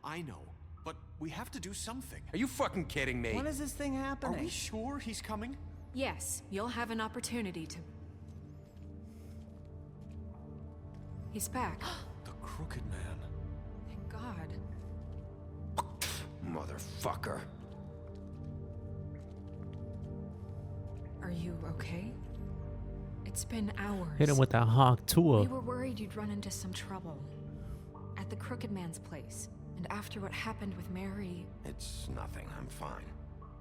I know. But we have to do something. Are you fucking kidding me? When is this thing happening? Are we sure he's coming? Yes, you'll have an opportunity to... He's back. The Crooked Man. Thank God. Motherfucker. Are you okay? It's been hours. Hit him with that hawk tour. We were worried you'd run into some trouble. At the Crooked Man's place. And after what happened with Mary... It's nothing. I'm fine.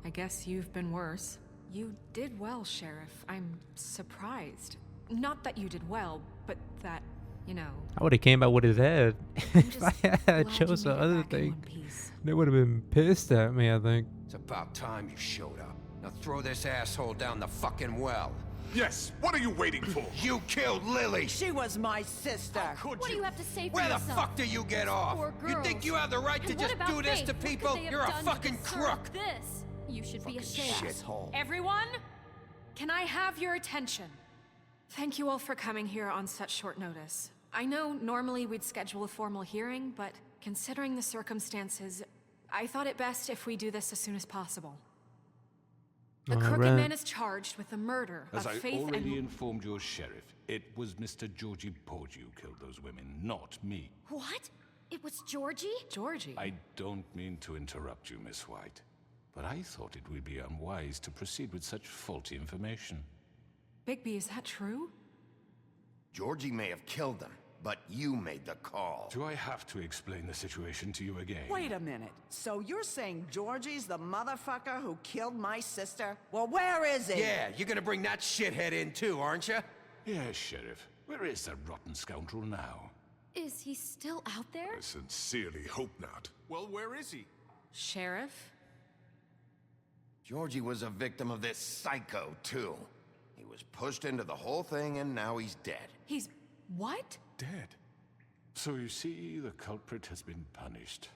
I guess you've been worse. You did well, Sheriff. I'm surprised. Not that you did well, but that, you know... I would have came out with his head. If I had glad you chose the made it other back in thing, one piece. they would have been pissed at me, I think. It's about time you showed up. Now throw this asshole down the fucking well. Yes, what are you waiting for? You killed Lily! She was my sister. Could What do you have to say for Where the yourself? fuck do you get off? Poor You girls. think you have the right to And what just about do this Faith? to What could people? they have You're a done to fucking deserve crook! This. You should be ashamed. Shithole. Everyone, can I have your attention? Thank you all for coming here on such short notice. I know normally we'd schedule a formal hearing, but considering the circumstances, I thought it best if we do this as soon as possible. The Crooked Alright. Man is charged with the murder As of I Faith already and... informed your sheriff, it was Mr. Georgie Porge who killed those women, not me. What? It was Georgie? Georgie. I don't mean to interrupt you, Miss White, but I thought it would be unwise to proceed with such faulty information. Bigby, is that true? Georgie may have killed them, but you made the call. Do I have to explain the situation to you again? Wait a minute. So you're saying Georgie's the motherfucker who killed my sister? Well, where is he? Yeah, you're gonna bring that shithead in too, aren't you? Yes, Sheriff. Where is that rotten scoundrel now? Is he still out there? I sincerely hope not. Well, where is he? Sheriff? Georgie was a victim of this psycho, too. He was pushed into the whole thing, and now he's dead. He's... what? Dead. So you see, the culprit has been punished.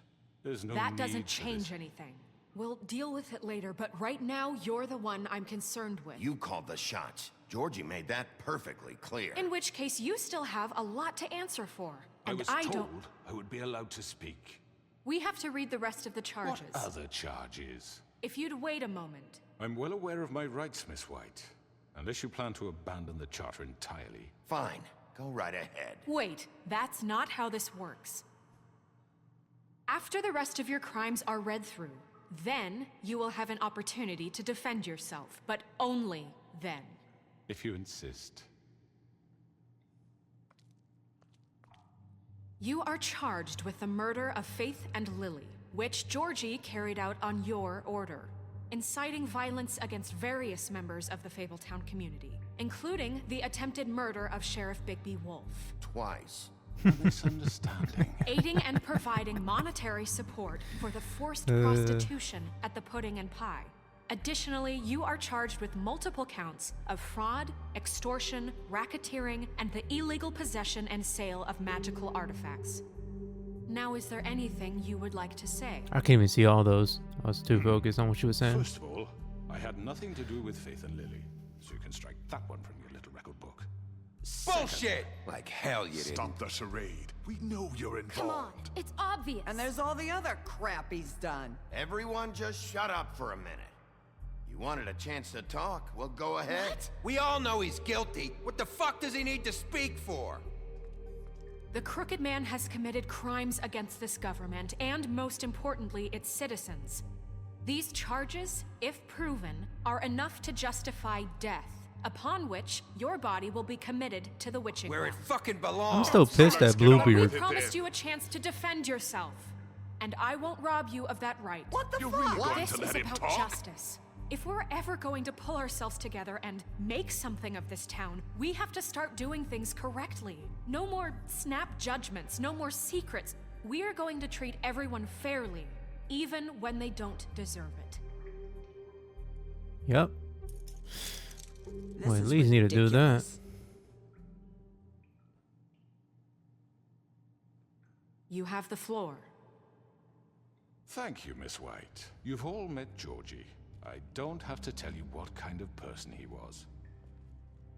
There's no That need doesn't for change this. anything. We'll deal with it later, but right now, you're the one I'm concerned with. You called the shots. Georgie made that perfectly clear. In which case, you still have a lot to answer for. I And was I told don't... I would be allowed to speak. We have to read the rest of the charges. What other charges? If you'd wait a moment. I'm well aware of my rights, Miss White. Unless you plan to abandon the charter entirely. Fine. Go right ahead. Wait, that's not how this works. After the rest of your crimes are read through, then you will have an opportunity to defend yourself, but only then. If you insist. You are charged with the murder of Faith and Lily, which Georgie carried out on your order, inciting violence against various members of the Fabletown community, including the attempted murder of Sheriff Bigby Wolf. Twice. A misunderstanding. Aiding and providing monetary support for the forced prostitution at the Pudding and Pie. Additionally, you are charged with multiple counts of fraud, extortion, racketeering, and the illegal possession and sale of magical artifacts. Now, is there anything you would like to say? I can't even see all those. I was too focused on what she was saying. First of all, I had nothing to do with Faith and Lily, so you can strike that one from your little record book. Bullshit! Like hell you didn't. Stop the charade. We know you're involved. Come on, it's obvious. And there's all the other crap he's done. Everyone just shut up for a minute. You wanted a chance to talk? Well, go ahead. What? We all know he's guilty. What the fuck does he need to speak for? The Crooked Man has committed crimes against this government and, most importantly, its citizens. These charges, if proven, are enough to justify death, upon which your body will be committed to the witching Where it well. fucking I'm belongs. still pissed at Let's get on We Bluebeard. with it. promised you a chance to defend yourself, and I won't rob you of that right. What the You're fuck? really going This to is let him about talk? justice. If we're ever going to pull ourselves together and make something of this town, we have to start doing things correctly. No more snap judgments, no more secrets. We are going to treat everyone fairly, even when they don't deserve it. Yep. This Well, at is least need to do that. ridiculous. You have the floor. Thank you, Miss White. You've all met Georgie. I don't have to tell you what kind of person he was.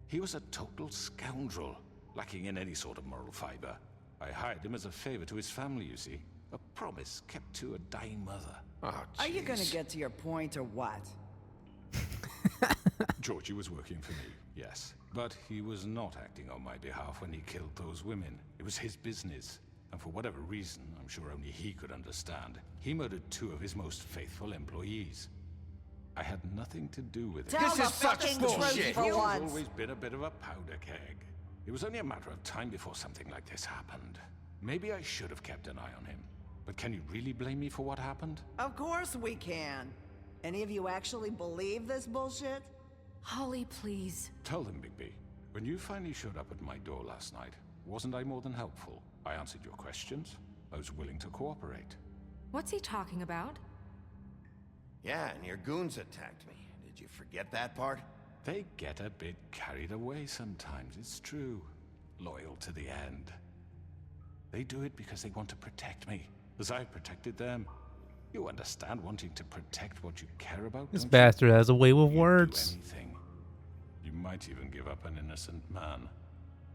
He was a total scoundrel, lacking in any sort of moral fiber. I hired him as a favor to his family, you see. A promise kept to a dying mother. Oh, Are you gonna jeez. get to your point or what? Georgie was working for me, yes. But he was not acting on my behalf when he killed those women. It was his business. And for whatever reason, I'm sure only he could understand, he murdered 2 of his most faithful employees. I had nothing to do with it. Tell This the is such fucking bullshit. truth for He's once. always been a bit of a powder keg. It was only a matter of time before something like this happened. Maybe I should have kept an eye on him. But can you really blame me for what happened? Of course we can. Any of you actually believe this bullshit? Holly, please. Tell them, Bigby. When you finally showed up at my door last night, wasn't I more than helpful? I answered your questions. I was willing to cooperate. What's he talking about? Yeah, and your goons attacked me. Did you forget that part? They get a bit carried away sometimes, it's true. Loyal to the end. They do it because they want to protect me, as I've protected them. You understand wanting to protect what you care about, This don't bastard has a way with you? words. You'd do anything. You might even give up an innocent man,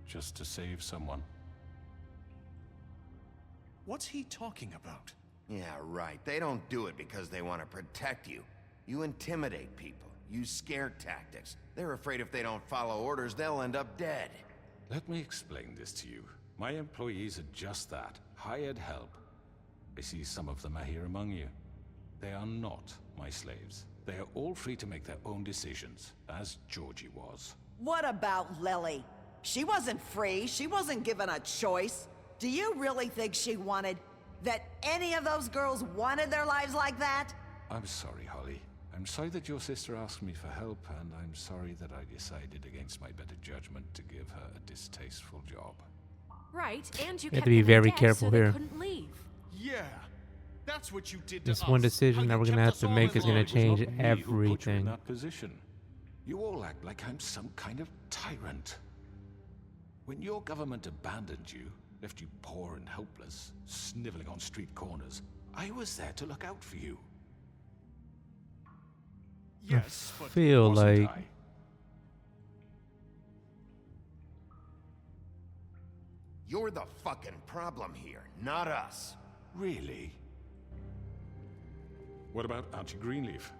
just to save someone. What's he talking about? Yeah, right. They don't do it because they want to protect you. You intimidate people. Use scare tactics. They're afraid if they don't follow orders, they'll end up dead. Let me explain this to you. My employees are just that, hired help. I see some of them are here among you. They are not my slaves. They are all free to make their own decisions, as Georgie was. What about Lily? She wasn't free. She wasn't given a choice. Do you really think she wanted... that any of those girls wanted their lives like that? I'm sorry, Holly. I'm sorry that your sister asked me for help, and I'm sorry that I decided against my better judgment to give her a distasteful job. Right, and you have kept to be them in very debt careful so they here. couldn't leave. Yeah. That's what you did to us. This one decision How that you we're gonna kept have us to all make in is gonna line. It was change not me who put you in everything. that position. You all act like I'm some kind of tyrant. When your government abandoned you, left you poor and helpless, sniveling on street corners, I was there to look out for you. Yes, but Feel Wasn't like I? You're the fucking problem here, not us. Really? What about Auntie Greenleaf?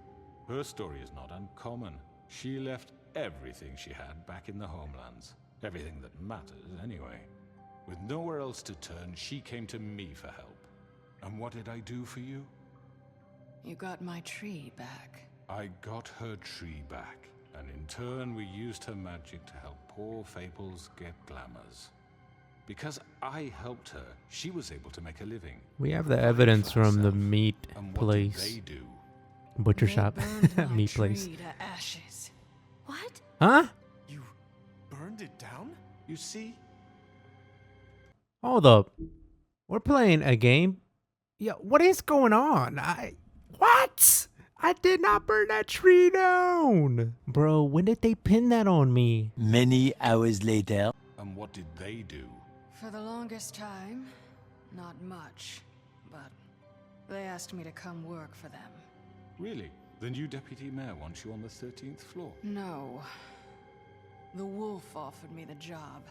Her story is not uncommon. She left everything she had back in the homelands. Everything that matters, anyway. With nowhere else to turn, she came to me for help. And what did I do for you? You got my tree back. I got her tree back, and in turn we used her magic to help poor Fables get glamours. Because I helped her, she was able to make a living. we have the provide evidence for from the herself. meat And what place, did they do? butcher They shop, burned my meat place. tree to ashes. What? Huh? you burned it down? You see? Hold up. We're playing a game. Yeah, what is going on? What? I did not burn that tree down. Bro, when did they pin that on me? Many hours later. And what did they do? For the longest time, not much. But they asked me to come work for them. Really? The new deputy mayor wants you on the 13th floor. No. The wolf offered me the job.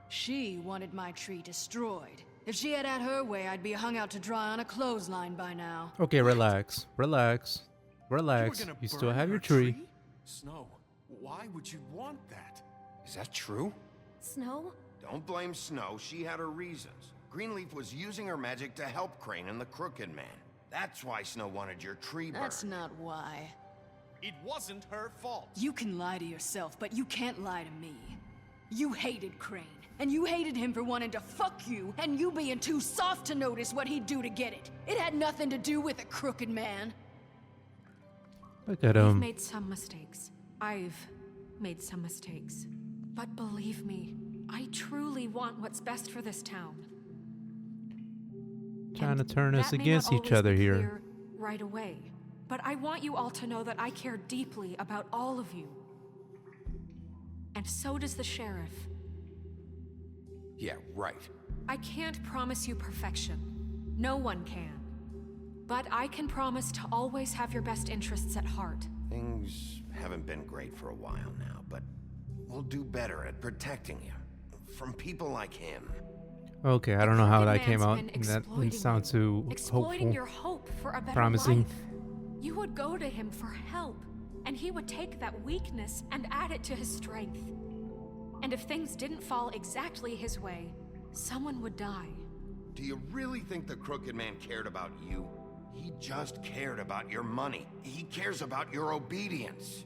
She wanted my tree destroyed. If she had her way, I'd be hung out to dry on a clothesline by now. Okay, relax. Relax. You were Relax. gonna You still burn have her your tree. Snow, why would you want that? Is that true? Snow? Don't blame Snow, she had her reasons. Greenleaf was using her magic to help Crane and the Crooked Man. That's why Snow wanted your tree burned. That's not why. It wasn't her fault. You can lie to yourself, but you can't lie to me. You hated Crane, and you hated him for wanting to fuck you, and you being too soft to notice what he'd do to get it. It had nothing to do with a crooked man. Look at We've him. made some mistakes. I've made some mistakes. But believe me, I truly want what's best for this town. Trying to And turn us that may against not each always other be here. clear right away. But I want you all to know that I care deeply about all of you. And so does the sheriff. Yeah, right. I can't promise you perfection. No one can. But I can promise to always have your best interests at heart. Things haven't been great for a while now, but we'll do better at protecting you. From people like him. Okay, I don't know how that Crooked came man's out. been That didn't exploiting sound you, too exploiting hopeful. your hope for a better Promising. life. You would go to him for help, and he would take that weakness and add it to his strength. And if things didn't fall exactly his way, someone would die. Do you really think the Crooked Man cared about you? He just cared about your money. He cares about your obedience.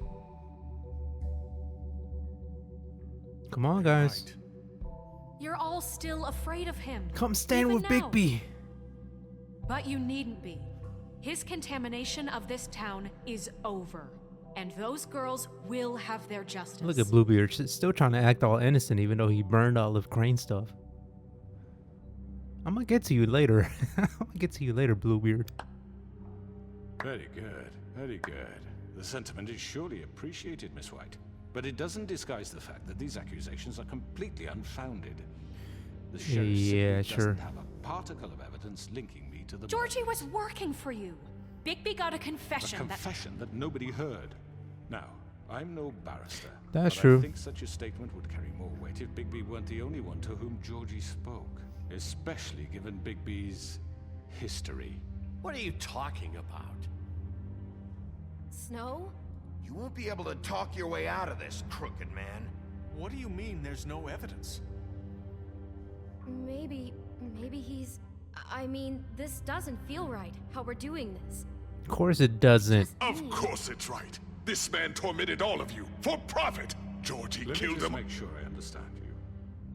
Come on, guys. Right. You're all still afraid of him. Come stand even with now. Bigby. But you needn't be. His contamination of this town is over, and those girls will have their justice. Look at Bluebeard, still trying to act all innocent even though he burned all of Crane's stuff. I'm gonna get to you later. I'm gonna get to you later, Bluebeard. Very good, very good. The sentiment is surely appreciated, Miss White. But it doesn't disguise the fact that these accusations are completely unfounded. The sheriff Yeah, simply sure. doesn't have a particle of evidence linking me to the Georgie murders. was working for you. Bigby got a A confession confession that nobody heard. Now, I'm no barrister. That's but true. I think such a statement would carry more weight if Bigby weren't the only one to whom Georgie spoke. Especially given Bigby's history. What are you talking about? Snow? You won't be able to talk your way out of this, Crooked Man. What do you mean there's no evidence? Maybe he's... I mean, this doesn't feel right, how we're doing this. Of course it doesn't. Of course it's right. This man tormented all of you for profit. Georgie Let me killed just them. make sure I understand you.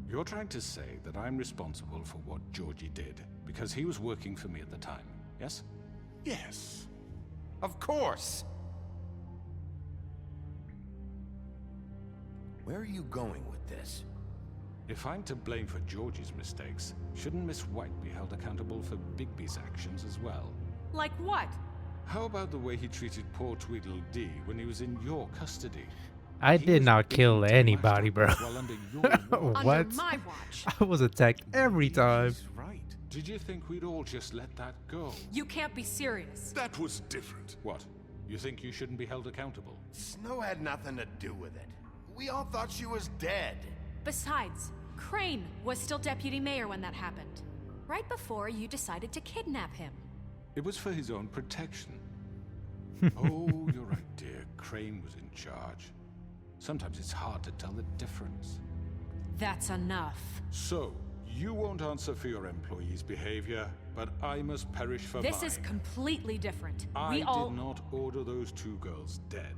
You're trying to say that I'm responsible for what Georgie did because he was working for me at the time, yes? Yes. Of course. Where are you going with this? If I'm to blame for Georgie's mistakes, shouldn't Miss White be held accountable for Bigby's actions as well? Like what? How about the way he treated poor Tweedledee when he was in your custody? I He did was not kill beaten to anybody, lashed bro. up while under your watch. What? Under my watch. I was attacked every time. He's right. Did you think we'd all just let that go? You can't be serious. That was different. What? You think you shouldn't be held accountable? Snow had nothing to do with it. We all thought she was dead. Besides, Crane was still deputy mayor when that happened. Right before you decided to kidnap him. It was for his own protection. Oh, you're right, dear. Crane was in charge. Sometimes it's hard to tell the difference. That's enough. So, you won't answer for your employees' behavior, but I must perish for This mine. is completely different. I We all... did not order those two girls dead.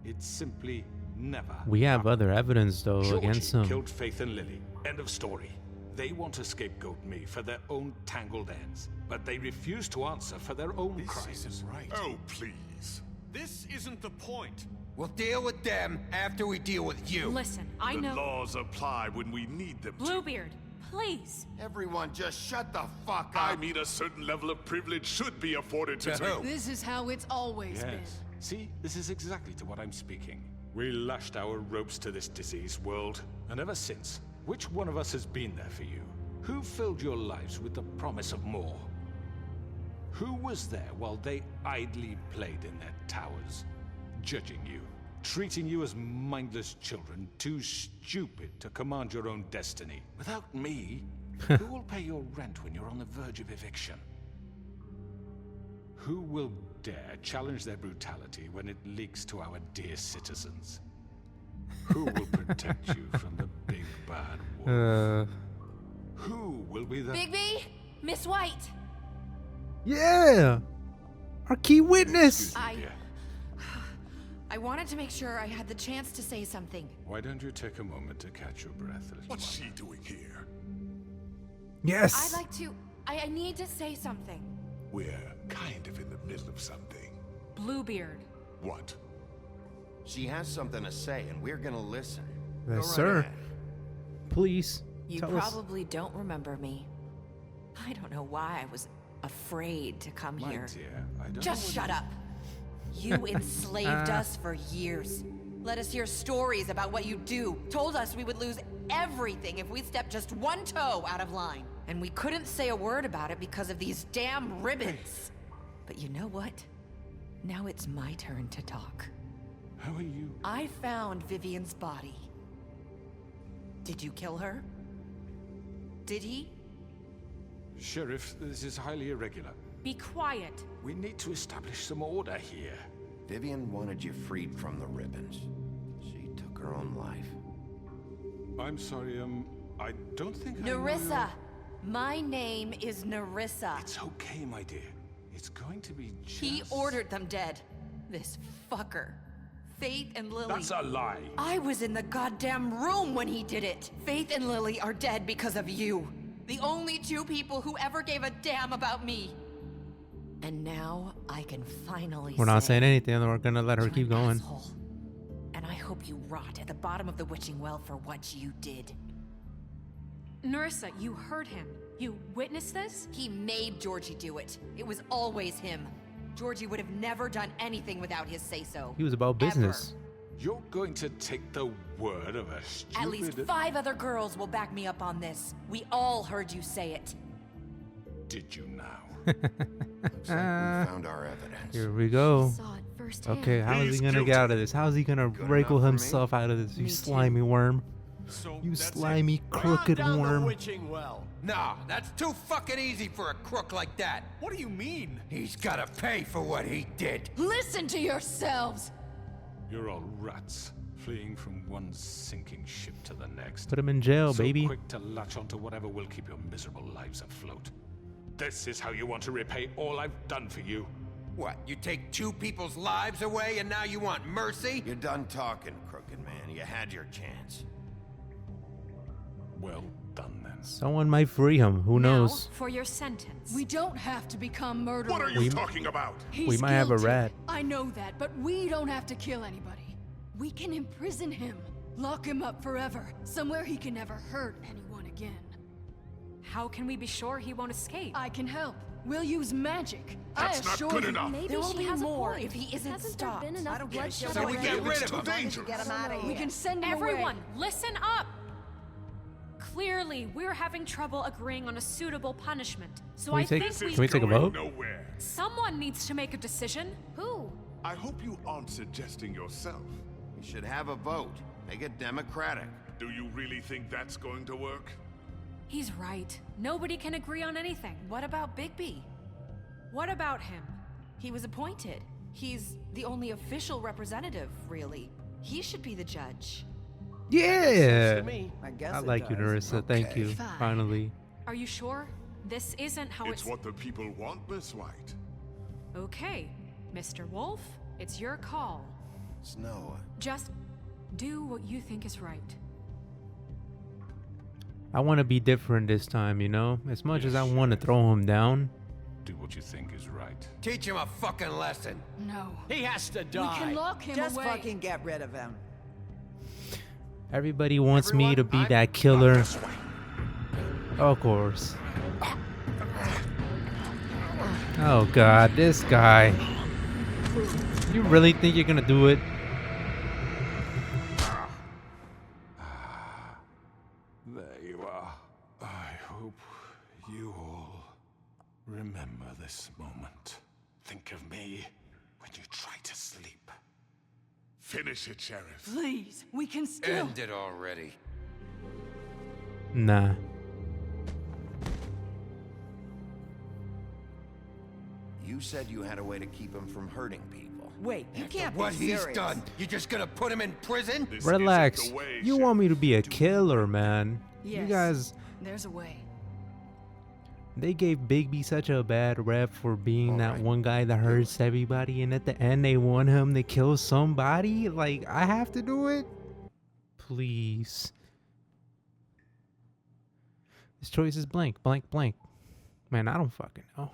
It simply never We have happened. other evidence though Georgie against him. killed Faith and Lily. End of story. They want to scapegoat me for their own tangled ends, but they refuse to answer for their own This crimes. isn't right. Oh, please. This isn't the point. We'll deal with them after we deal with you. Listen, I The know... laws apply when we need them to. Bluebeard, please. Everyone just shut the fuck up. I mean, a certain level of privilege should be afforded to To who? This is how it's always been. Yes. See, this is exactly to what I'm speaking. We lashed our ropes to this diseased world, and ever since, which one of us has been there for you? Who filled your lives with the promise of more? Who was there while they idly played in their towers, judging you, treating you as mindless children, too stupid to command your own destiny? Without me, who will pay your rent when you're on the verge of eviction? Who will dare challenge their brutality when it leaks to our dear citizens? Who will protect you from the big bad wolf? Who will be the... Bigby? Miss White? Yeah! Our key witness! Excuse me, dear. I wanted to make sure I had the chance to say something. Why don't you take a moment to catch your breath, little What's one? she doing here? Yes! I'd like to... I need to say something. We're kind of in the middle of something. Bluebeard. What? She has something to say, and we're gonna listen. Yes, Go right sir. ahead. Please, You tell us. probably don't remember me. I don't know why I was afraid to come My here. dear, I don't Just know shut up. You enslaved us for years. Let us hear stories about what you do. Told us we would lose everything if we stepped just one toe out of line. And we couldn't say a word about it because of these damn ribbons. But you know what? Now it's my turn to talk. How are you? I found Vivian's body. Did you kill her? Did he? Sheriff, this is highly irregular. Be quiet. We need to establish some order here. Vivian wanted you freed from the ribbons. She took her own life. I'm sorry, I don't think I know Nerissa! My name is Nerissa. It's okay, my dear. It's going to be just... He ordered them dead. This fucker. Faith and Lily. That's a lie. I was in the goddamn room when he did it. Faith and Lily are dead because of you. The only two people who ever gave a damn about me. And now I can finally We're not say, saying anything. We're gonna let her "You're keep an going. asshole. And I hope you rot at the bottom of the witching well for what you did. Nerissa, you heard him. You witnessed this? He made Georgie do it. It was always him. Georgie would have never done anything without his say-so. He was about business. You're going to take the word of a stupid... At least 5 other girls will back me up on this. We all heard you say it. Did you now? Looks like we found our evidence. Here we go. Saw it firsthand. Okay, how is He's he gonna guilty. get out of this? How is he gonna wriggle enough for me? himself out of this? You Me too. slimy worm. So You that's it. slimy, crooked Down worm. the witching well. Nah, that's too fucking easy for a crook like that. What do you mean? He's gotta pay for what he did. Listen to yourselves! You're all rats, fleeing from one sinking ship to the next. Put him in jail, So baby. quick to latch onto whatever will keep your miserable lives afloat. This is how you want to repay all I've done for you. What, you take 2 people's lives away and now you want mercy? You're done talking, crooked man. You had your chance. Well done, then. Someone might free him. Who knows? Now, for your sentence. We don't have to become murderers. What are you talking about? He's We might have a guilty. rat. I know that, but we don't have to kill anybody. We can imprison him. Lock him up forever. Somewhere he can never hurt anyone again. How can we be sure he won't escape? I can help. We'll use magic. That's I not assure good you. enough. Maybe There will she be has more a point. if he isn't Hasn't stopped. there been I enough don't give a bloodshed shit So we what get you do. rid of It's him. too dangerous. Get him out of here. We can send him Everyone, away. listen up! Clearly, we're having trouble agreeing on a suitable punishment. So I think This is Can we take a going vote? nowhere. someone needs to make a decision. Who? I hope you aren't suggesting yourself. You should have a vote. Make it democratic. Do you really think that's going to work? He's right. Nobody can agree on anything. What about Bigby? What about him? He was appointed. He's the only official representative, really. He should be the judge. Yeah. I guess I it like you, does. Nerissa. Thank Okay. you. Fine. Finally. Are you sure? This isn't how It's what the people want, Miss White. Okay, Mr. Wolf, it's your call. Snow. Just do what you think is right. I want to be different this time, you know? As much as I want to throw him down. Do what you think is right. Teach him a fucking lesson. No. He has to We die. can lock him Just away. fucking get rid of him. Everybody wants me to be that killer. Of course. Oh god, this guy. You really think you're gonna do it? There you are. I hope you all remember this moment. Think of me when you try to sleep. Finish it, Sheriff. Please, we can still. End it already. Nah. You said you had a way to keep him from hurting people. Wait, you can't What be he's serious. done, you just gonna put him in prison? This Relax. isn't the way, You Sheriff. want me to be a killer, man. You Yes. guys, There's a way. they gave Bigby such a bad rep for being that Alright. one guy that hurts everybody, and at the end they want him to kill somebody? Like, I have to do it? Please. This choice is blank, blank, blank. Man, I don't fucking know.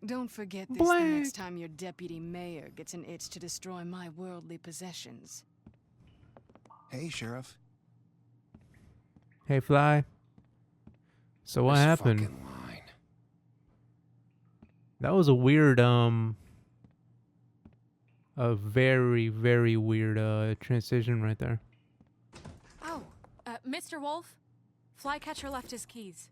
Don't forget this Blank. the next time your deputy mayor gets an itch to destroy my worldly possessions. Hey, Sheriff. Hey, Fly. So what This happened? fucking line. That was a weird, a very, very weird, transition right there. Oh, Mr. Wolf, Flycatcher left his keys.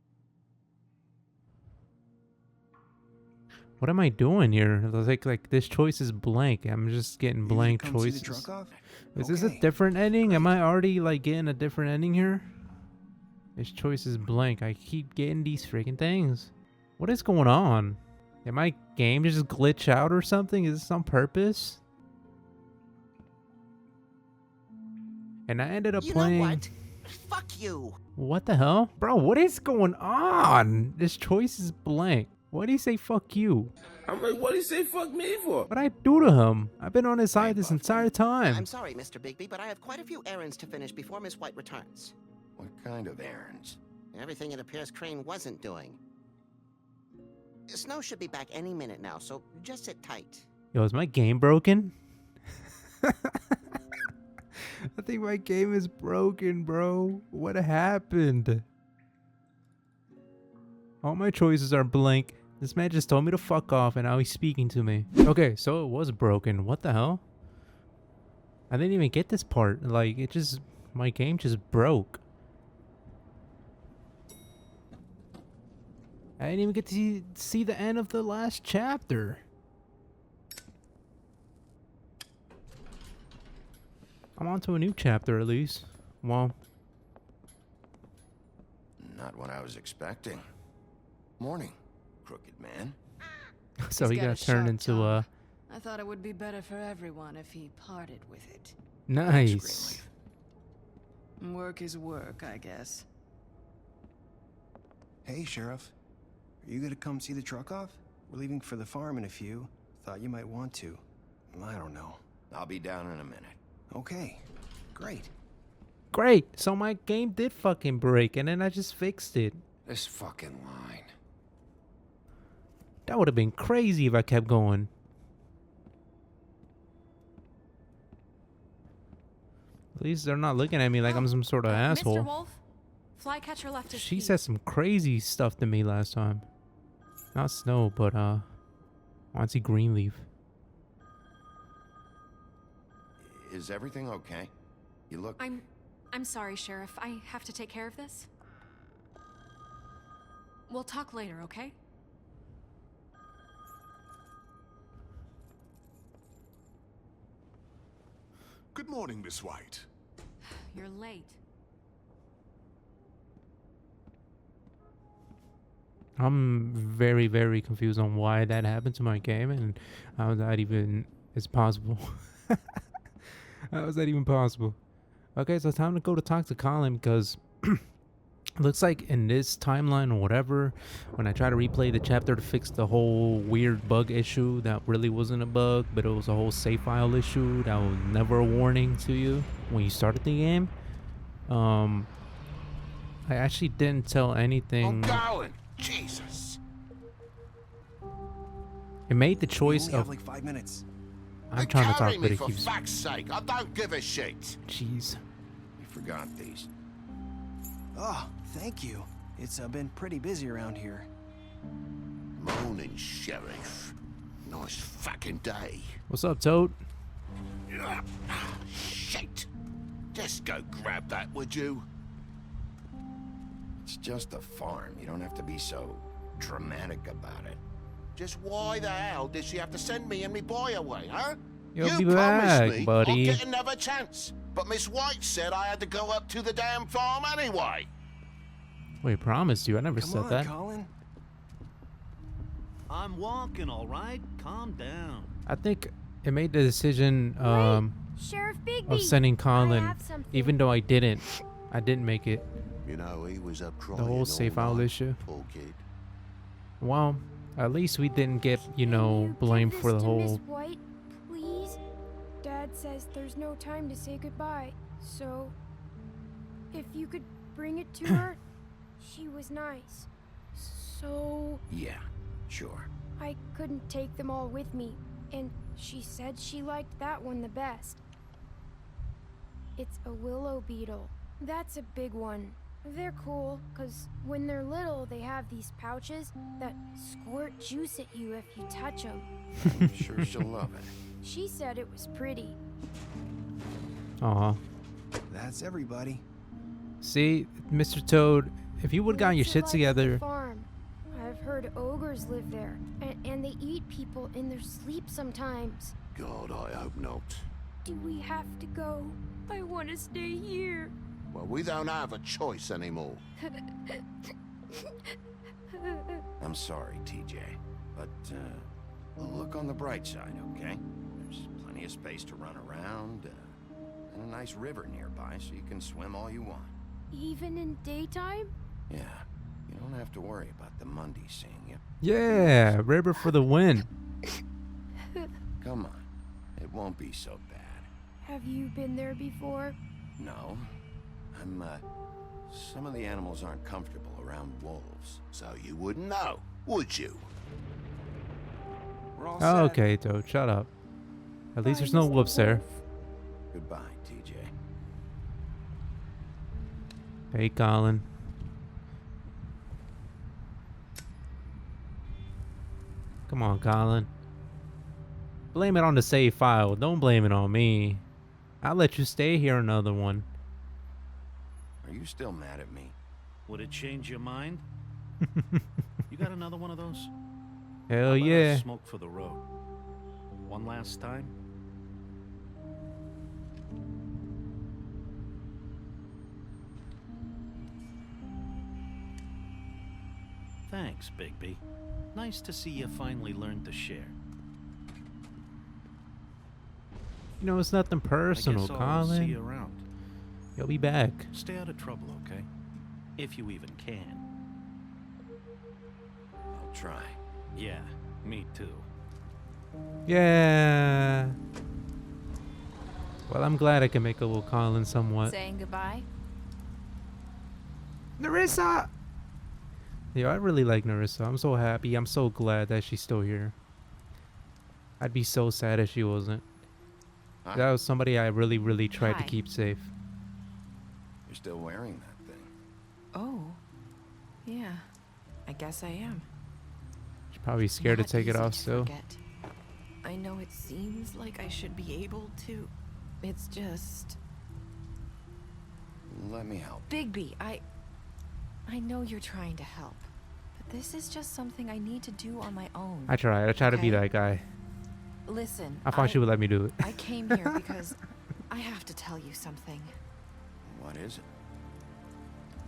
What am I doing here? It was like this choice is blank. I'm just getting blank Come see the choices. drunk off? Is this a Okay. different ending? Am I already like getting a different ending here? This choice is blank. I keep getting these freaking things. What is going on? Did my game just glitch out or something? Is this on purpose? And I ended up playing... You know what? Fuck you. What the hell? Bro, what is going on? This choice is blank. Why do you say fuck you? I'm like, what do you say fuck me for? What'd I do to him? I've been on his side this entire time. I'm sorry, Mr. Bigby, but I have quite a few errands to finish before Miss White returns. What kind of errands? Everything it appears Crane wasn't doing. Snow should be back any minute now, so just sit tight. Yo, is my game broken? I think my game is broken, bro. What happened? All my choices are blank. This man just told me to fuck off and now he's speaking to me. Okay, so it was broken. What the hell? I didn't even get this part. Like, it just... my game just broke. I didn't even get to see the end of the last chapter. I'm on to a new chapter at least. Well... not what I was expecting. Morning, crooked man. So he got turned into a... I thought it would be better for everyone if he parted with it. Nice. Work is work, I guess. Hey, Sheriff. Are you gonna come see the truck off? We're leaving for the farm in a few. Thought you might want to. I don't know. I'll be down in a minute. Okay. Great. Great. So my game did fucking break and then I just fixed it. This fucking line. That would have been crazy if I kept going. At least they're not looking at me like I'm some sort of asshole. Mr. Wolf, Flycatcher left his She key. said some crazy stuff to me last time. Not Snow, but I want to see Greenleaf. Is everything okay? You look... I'm sorry, Sheriff. I have to take care of this. We'll talk later, okay? Good morning, Miss White. You're late. I'm very, very confused on why that happened to my game and how that even is possible. How is that even possible? Okay, so it's time to go to talk to Colin because looks like in this timeline or whatever, when I try to replay the chapter to fix the whole weird bug issue that really wasn't a bug, but it was a whole save file issue that was never a warning to you when you started the game. I actually didn't tell anything. Oh, Colin! Jesus! It made the choice We only of have like 5 minutes. I'm trying to talk, Carry but me it for keeps. fuck's sake! I don't give a shit. Jeez. You forgot these. Oh, thank you. It's been pretty busy around here. Morning, Sheriff. Nice fucking day. What's up, Toad? Shit! Just go grab that, would you? It's just a farm. You don't have to be so dramatic about it. Just why the hell did she have to send me and me boy away, huh? You'll you be promised back, me buddy. I'd get another chance, but Miss White said I had to go up to the damn farm anyway. Wait, promised you. I never Come said on, that. Colin. I'm walking, all right? Calm down. I think it made the decision Sheriff Bigby, of sending I Colin, have something. even though I didn't make it. You know, he was up crying The whole save file issue. Poor kid. Well, at least we didn't get, you Can know, you blamed give for this the to Miss whole. White, please? Dad says there's no time to say goodbye, so if you could bring it to her, she was nice. So Yeah, sure. I couldn't take them all with me, and she said she liked that one the best. It's a willow beetle. That's a big one. They're cool, because when they're little, they have these pouches that squirt juice at you if you touch them. I'm sure she'll love it. She said it was pretty. Aw. That's everybody. See, Mr. Toad, if you would've gotten your What's it shit like at the together. farm? I've heard ogres live there, and they eat people in their sleep sometimes. God, I hope not. Do we have to go? I want to stay here. Well, we don't have a choice anymore. I'm sorry, TJ, but look on the bright side, okay? There's plenty of space to run around, and a nice river nearby so you can swim all you want. Even in daytime? Yeah, you don't have to worry about the Mundies seeing you. Yeah, river for the win. Come on, it won't be so bad. Have you been there before? No, some of the animals aren't comfortable around wolves. So you wouldn't know, would you? We're all Oh, set. okay, Toad, shut up. At least there's Bye, no Mr. wolves there. Goodbye, TJ. Hey, Colin. Come on, Colin. Blame it on the save file. Don't blame it on me. I'll let you stay here another one. Are you still mad at me? Would it change your mind? You got another one of those? Hell How about a yeah. smoke for the road. One last time? Thanks, Bigby. Nice to see you finally learned to share. You know, it's nothing personal, I guess I'll see Colin. you around. You'll be back. Stay out of trouble, okay? If you even can. I'll try. Yeah, me too. Yeah. Well, I'm glad I can make a little Colin somewhat. Saying goodbye? Nerissa! Yeah, I really like Nerissa. I'm so happy. I'm so glad that she's still here. I'd be so sad if she wasn't. Huh? That was somebody I really, really tried to Hi. keep safe. You're still wearing that thing. Oh. Yeah. I guess I am. She's probably scared to Not take it easy off to still. forget. I know it seems like I should be able to. It's just... Let me help. Bigby, I know you're trying to help. But this is just something I need to do on my own. I tried to be Okay? that guy. Listen, I thought she would let me do it. I came here because I have to tell you something. What is it?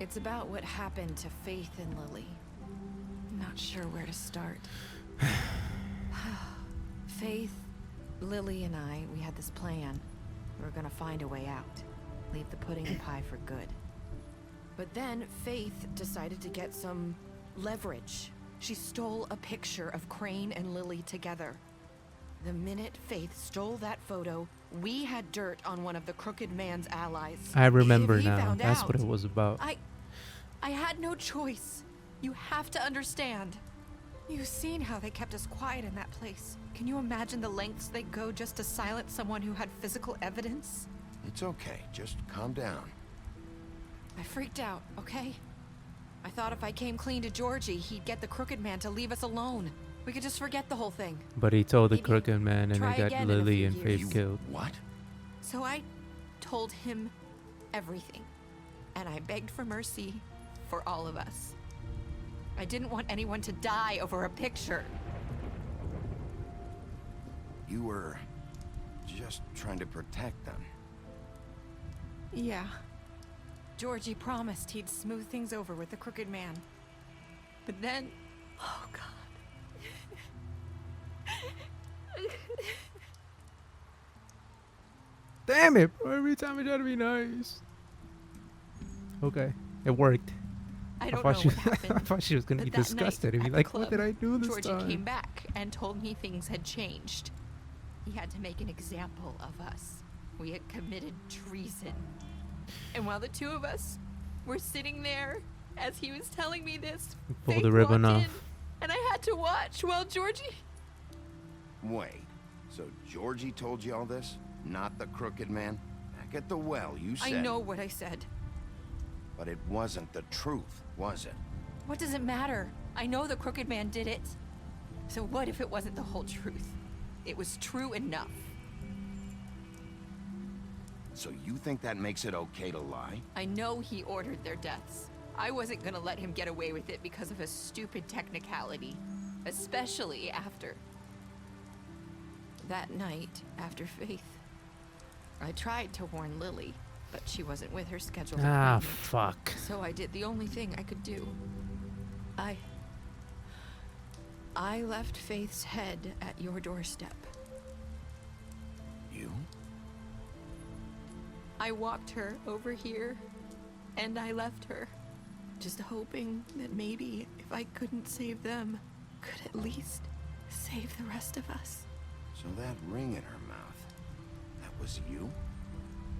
It's about what happened to Faith and Lily. I'm not sure where to start. Faith, Lily, and I, we had this plan. We were gonna find a way out. Leave the pudding and pie for good. But then Faith decided to get some leverage. She stole a picture of Crane and Lily together. The minute Faith stole that photo, we had dirt on one of the Crooked Man's allies. I remember If he now. found That's out, what it was about. I had no choice. You have to understand. You've seen how they kept us quiet in that place. Can you imagine the lengths they go just to silence someone who had physical evidence? It's okay. Just calm down. I freaked out, okay? I thought if I came clean to Georgie, he'd get the Crooked Man to leave us alone. We could just forget the whole thing. But he told the Maybe Crooked Man and try they got again in a Lily few and years. Faith killed. What? So I told him everything. And I begged for mercy for all of us. I didn't want anyone to die over a picture. You were just trying to protect them. Yeah. Georgie promised he'd smooth things over with the Crooked Man. But then... Oh, God. Damn it, bro. Every time I try to be nice. Okay, it worked. I don't thought know she, what happened. I thought she was gonna but be that night disgusted and be at the like, "What club, did I do this Georgie time?" came back and told me things had changed. He had to make an example of us. We had committed treason. And while the two of us were sitting there, as he was telling me this, Pull Faith the ribbon walked off. in, and I had to watch while Georgie... Wait, so Georgie told you all this? Not the Crooked Man? Back at the well, you said... I know what I said. But it wasn't the truth, was it? What does it matter? I know the Crooked Man did it. So what if it wasn't the whole truth? It was true enough. So you think that makes it okay to lie? I know he ordered their deaths. I wasn't gonna let him get away with it because of a stupid technicality. Especially after... that night, after Faith. I tried to warn Lily. but she wasn't with her scheduled Ah, appointment. fuck. So I did the only thing I could do. I left Faith's head at your doorstep. You? I walked her over here, and I left her, just hoping that maybe if I couldn't save them, could at least save the rest of us. So that ring in her mouth, that was you?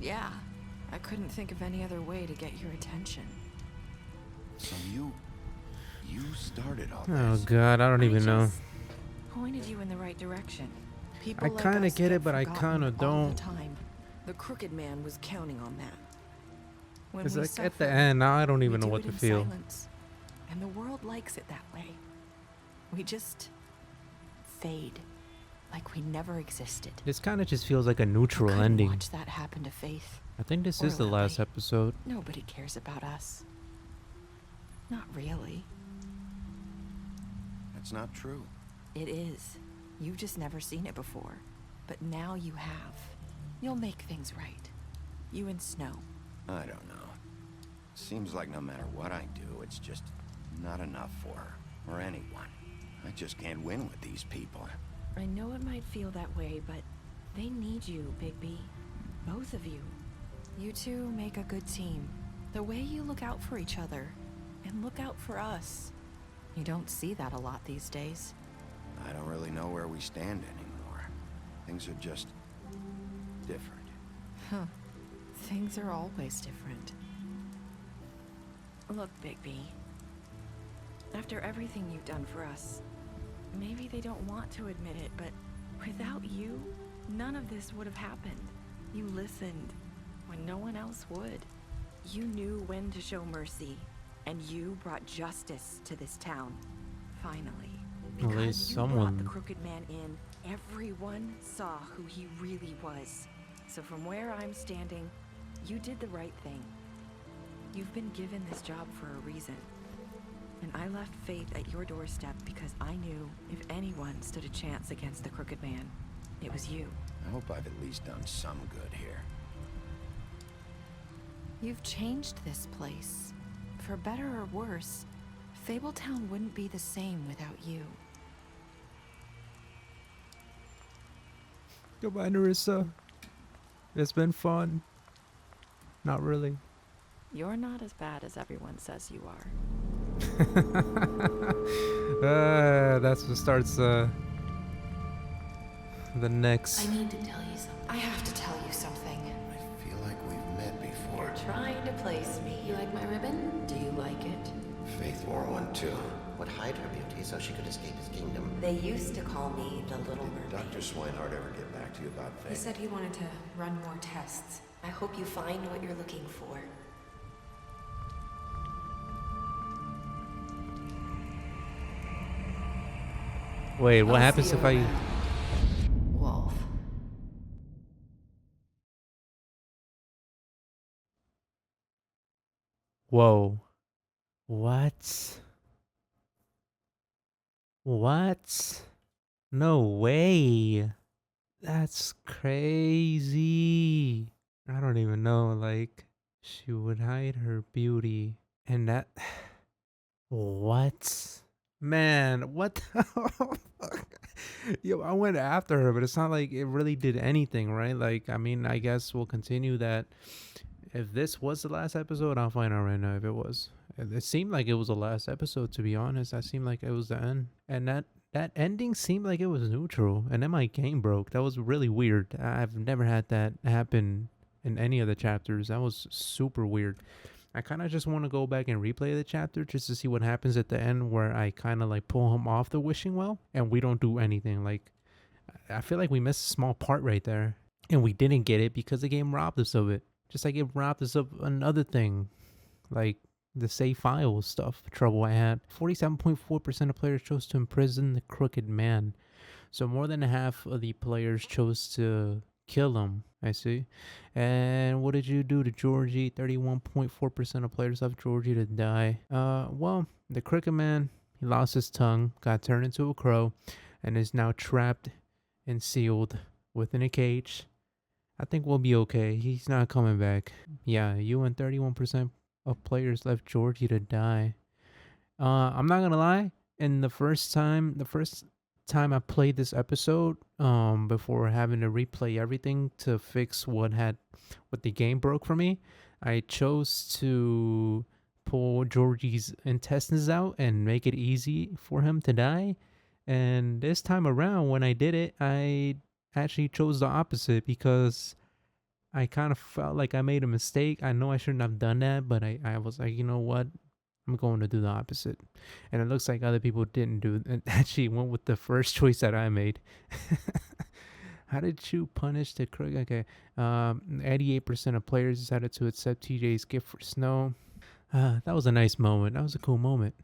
Yeah, I couldn't think of any other way to get your attention. So you started all Oh this. god, I don't even know. Pointed you in the right direction. People I like kind of us get it, but I forgotten kind of all don't. the time. The Crooked Man was counting on that. When It's we like at suffer, the end, now I don't we even know do what it to in feel. silence, and the world likes it that way. We just fade, like we never existed. This kind of just feels like a neutral Couldn't ending. watch that happen to Faith. I think this or is the Lily. last episode. Nobody cares about us. Not really. That's not true. It is. You've just never seen it before. But now you have. You'll make things right. You and Snow. I don't know. Seems like no matter what I do, it's just not enough for her, or anyone. I just can't win with these people. I know it might feel that way, but they need you, Bigby. Both of you. You two make a good team. The way you look out for each other, and look out for us. You don't see that a lot these days. I don't really know where we stand anymore. Things are just different. Huh. Things are always different. Look, Bigby. After everything you've done for us, maybe they don't want to admit it, but without you, none of this would have happened. You listened when no one else would. You knew when to show mercy, and you brought justice to this town. Finally. At Because least you brought someone. the Crooked Man in, everyone saw who he really was. So from where I'm standing, you did the right thing. You've been given this job for a reason. And I left Faith at your doorstep because I knew if anyone stood a chance against the Crooked Man, it was you. I hope I've at least done some good here. You've changed this place. For better or worse, Fabletown wouldn't be the same without you. Goodbye, Narissa. It's been fun. Not really. You're not as bad as everyone says you are. That's what starts the next. I need to tell you something. I have to tell you something. I feel like we've met before. You're trying to place me. You like my ribbon? Do you like it? Faith wore one too. Would hide her beauty so she could escape his kingdom. They used to call me the Little Did Mermaid. Dr. Swinehart ever get back to you about He Faith? said he wanted to run more tests. I hope you find what you're looking for. Wait, what I'll happens see if you I? around. Wolf. Whoa. What? What? No way. That's crazy. I don't even know. Like, she would hide her beauty. And that. What? Man, what the fuck? Yo, I went after her, but it's not like it really did anything, right? Like, I mean, I guess we'll continue that. If this was the last episode, I'll find out right now if it was. It seemed like it was the last episode, to be honest. That seemed like it was the end. And that ending seemed like it was neutral. And then my game broke. That was really weird. I've never had that happen in any of the chapters. That was super weird. I kind of just want to go back and replay the chapter just to see what happens at the end where I kind of like pull him off the wishing well and we don't do anything. Like, I feel like we missed a small part right there. And we didn't get it because the game robbed us of it. Just like it robbed us of another thing, like the save file stuff trouble I had. 47.4% of players chose to imprison the Crooked Man. So more than half of the players chose to kill him, I see. And what did you do to Georgie? 31.4% of players left Georgie to die. Well, the Crooked Man, he lost his tongue, got turned into a crow, and is now trapped and sealed within a cage I think we'll be okay. He's not coming back. Yeah, you and 31% of players left Georgie to die. I'm not gonna lie. And the first time I played this episode, before having to replay everything to fix what the game broke for me, I chose to pull Georgie's intestines out and make it easy for him to die. And this time around, when I did it, I actually chose the opposite because I kind of felt like I made a mistake. I know I shouldn't have done that, but I was like, you know what? I'm going to do the opposite. And it looks like other people didn't do it. Actually went with the first choice that I made. How did you punish the crook? Okay. 88% of players decided to accept TJ's gift for Snow. That was a nice moment. That was a cool moment.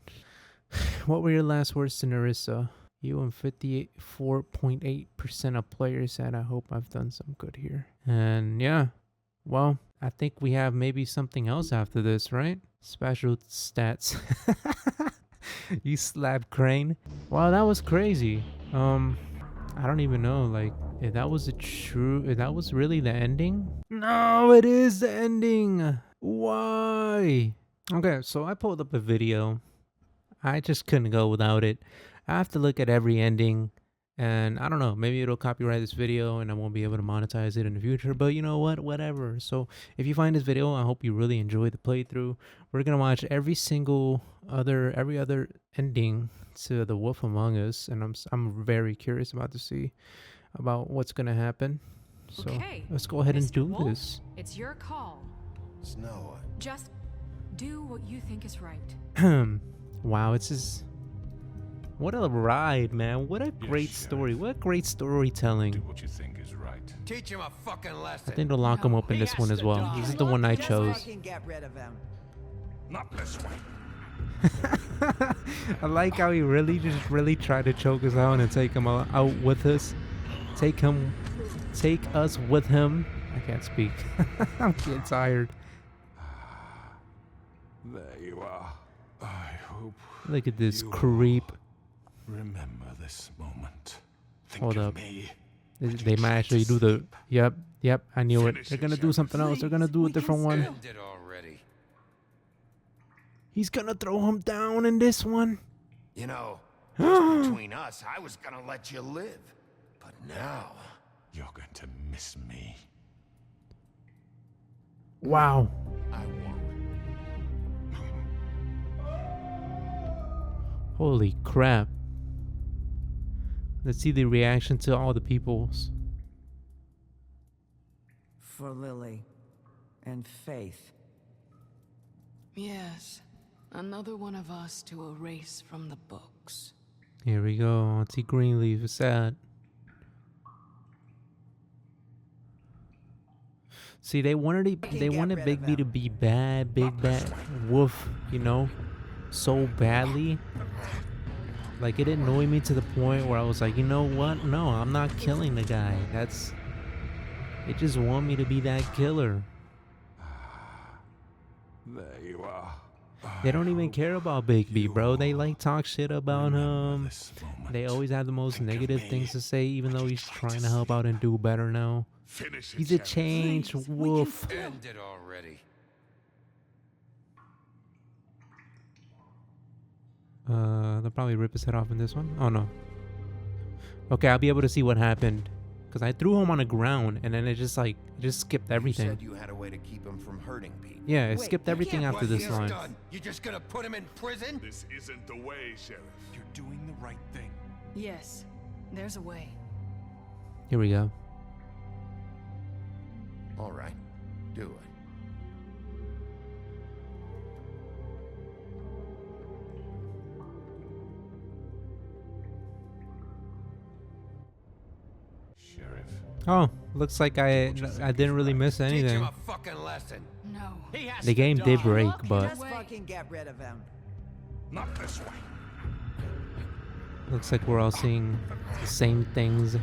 What were your last words to Narissa? You and 54.8% of players said, I hope I've done some good here. And yeah, well, I think we have maybe something else after this, right? Special stats. You slapped Crane. Wow, that was crazy. I don't even know, like, if that was if that was really the ending. No, it is the ending. Why? Okay, so I pulled up a video. I just couldn't go without it. I have to look at every ending, and I don't know, maybe it'll copyright this video and I won't be able to monetize it in the future, but you know what, whatever. So if you find this video, I hope you really enjoyed the playthrough. We're gonna watch every other ending to The Wolf Among Us, and I'm very curious about what's gonna happen. So Okay, let's go ahead and Mr. do Wolf, this. It's your call. Snow. Just do what you think is right. Wow, it's just... What a ride, man. What a great story. What great storytelling. Do what you think is right. Teach him a fucking lesson. I think they'll lock him up in this one as well. This is the one I chose. Fucking get rid of him. Not this way. I like how he really tried to choke us out and take him out with us. Take us with him. I can't speak. I'm getting tired. There you are. I hope. Look at this creep. Remember this moment. Think Hold of up. me. They might actually do the... Yep, I knew it. They're gonna do something else. They're gonna do a different one. End it already. He's gonna throw him down in this one. You know, just between us, I was gonna let you live. But now... You're going to miss me. Wow. I won't. Holy crap. Let's see the reaction to all the peoples. For Lily and Faith. Yes, another one of us to erase from the books. Here we go. Auntie Greenleaf is sad. See, they wanted Big B to be bad, big bad wolf, you know, so badly. Like, it annoyed me to the point where I was like, you know what? No, I'm not killing the guy. They just want me to be that killer. There you are. They don't even care about Big B, bro. They like talk shit about him. They always have the most negative things to say, even though he's trying to help out and do better now. He's a changed wolf. End it already. They'll probably rip his head off in this one. Oh no. Okay, I'll be able to see what happened. Because I threw him on the ground and then it just skipped everything. You said you had a way to keep him from hurting people. Yeah, it skipped everything after this line. You're just gonna put him in prison? This isn't the way, Sheriff. You're doing the right thing. Yes, there's a way. Here we go. All right, do it. Sheriff. Oh, looks like I didn't really miss Teach him anything. a fucking lesson. No. The game did break, but Just fucking get rid of him. Not this way. looks like we're all seeing the same things.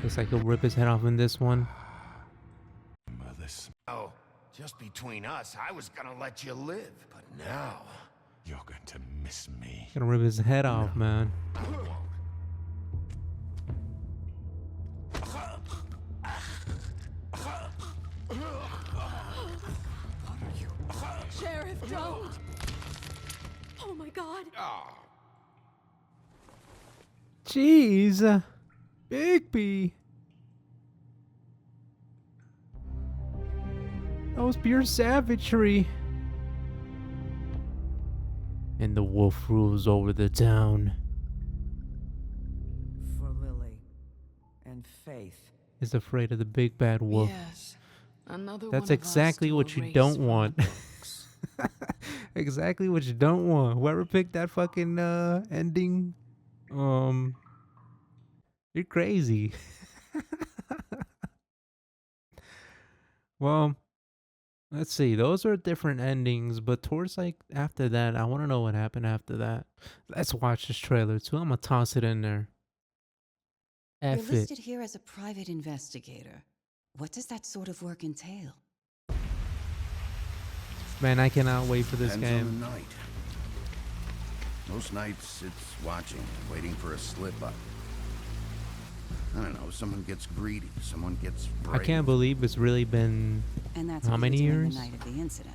Looks like he'll rip his head off in this one. Remember this. Oh, just between us, I was gonna let you live. But now... You're going to miss me. Gonna rip his head off, man. I won't. Don't! Oh my god. Jeez. Bigby. That was pure savagery. And the wolf rules over the town. For Lily and Faith. Is afraid of the big bad wolf. Yes. Another That's one of exactly us to what you erase don't from want. the books. Exactly what you don't want. Whoever picked that fucking ending, you're crazy. Well, let's see. Those are different endings, but towards like after that, I want to know what happened after that. Let's watch this trailer too. I'm gonna toss it in there. You're F it. listed here as a private investigator. What does that sort of work entail? Man, I cannot wait for this Depends on game. the night. Most nights it's watching, waiting for a slip up. I don't know, someone gets greedy, someone gets brave. I can't believe it's really been And that's how what many you were doing years? the night of the incident.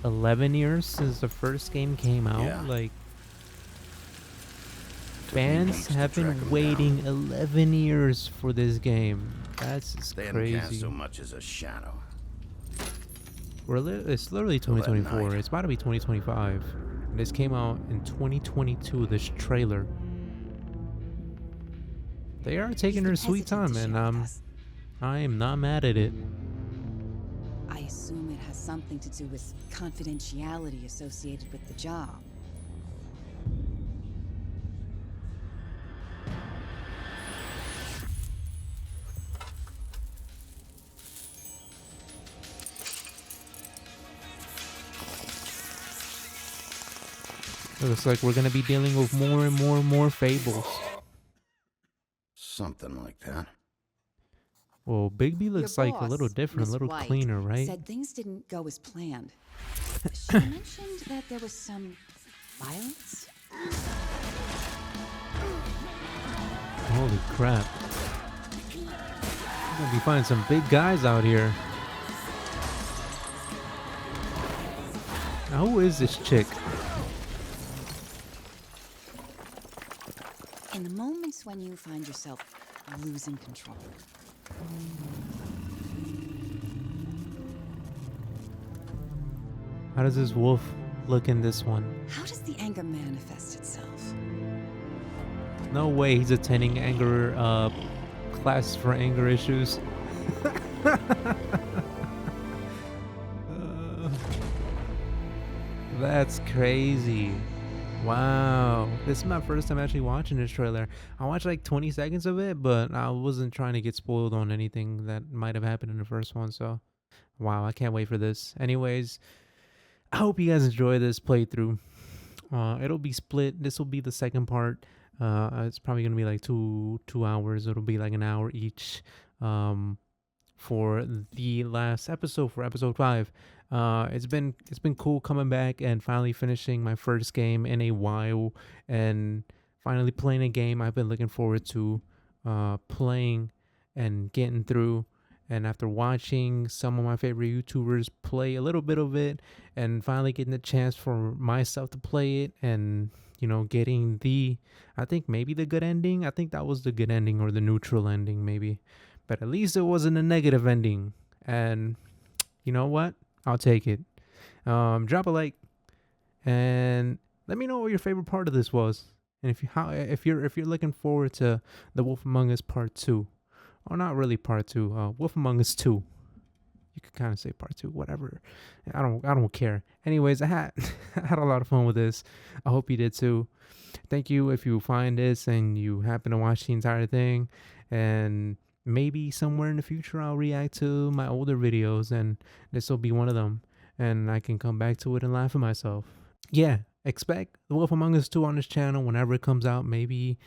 11 years since the first game came out. Yeah. Like, Took me fans weeks to have track been 'em waiting 11 years for this game. That's just They hadn't cast crazy. so much as a shadow. It's literally Till that 2024. night. It's about to be 2025. And this came out in 2022, this trailer. They are taking their sweet time, and I am not mad at it. I assume it has something to do with confidentiality associated with the job. Looks like we're gonna be dealing with more and more fables. Something like that. Well, Bigby looks like a little boss, different, Miss a little White, cleaner, right? Said things didn't go as planned. She mentioned that there was some violence. Holy crap. We're gonna be finding some big guys out here. Now, who is this chick? In the moments when you find yourself losing control. How does this wolf look in this one? How does the anger manifest itself? No way he's attending anger class for anger issues. That's crazy. Wow. This is my first time actually watching this trailer. I watched like 20 seconds of it, but I wasn't trying to get spoiled on anything that might have happened in the first one. So, wow, I can't wait for this. Anyways, I hope you guys enjoy this playthrough. It'll be split. This will be the second part. It's probably gonna be like two hours. It'll be like an hour each. For the last episode, for episode 5. It's been cool coming back and finally finishing my first game in a while, and finally playing a game I've been looking forward to playing and getting through. And after watching some of my favorite YouTubers play a little bit of it, and finally getting the chance for myself to play it, and getting I think maybe the good ending. I think that was the good ending, or the neutral ending maybe, but at least it wasn't a negative ending. And you know what? I'll take it. Drop a like and let me know what your favorite part of this was, and if you're looking forward to The Wolf Among Us Part 2. Or not really Part 2. Wolf Among Us 2. You could kind of say Part 2, whatever. I don't care. Anyways, I had a lot of fun with this. I hope you did too. Thank you if you find this and you happen to watch the entire thing. And maybe somewhere in the future I'll react to my older videos, and this will be one of them. And I can come back to it and laugh at myself. Yeah, expect The Wolf Among Us 2 on this channel whenever it comes out. Maybe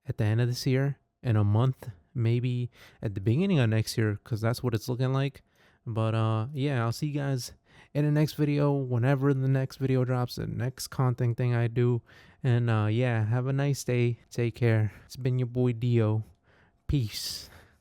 at the end of this year, in a month. Maybe at the beginning of next year, because that's what it's looking like. But yeah, I'll see you guys in the next video, whenever the next video drops, the next content thing I do. And yeah, have a nice day. Take care. It's been your boy Dio. Peace.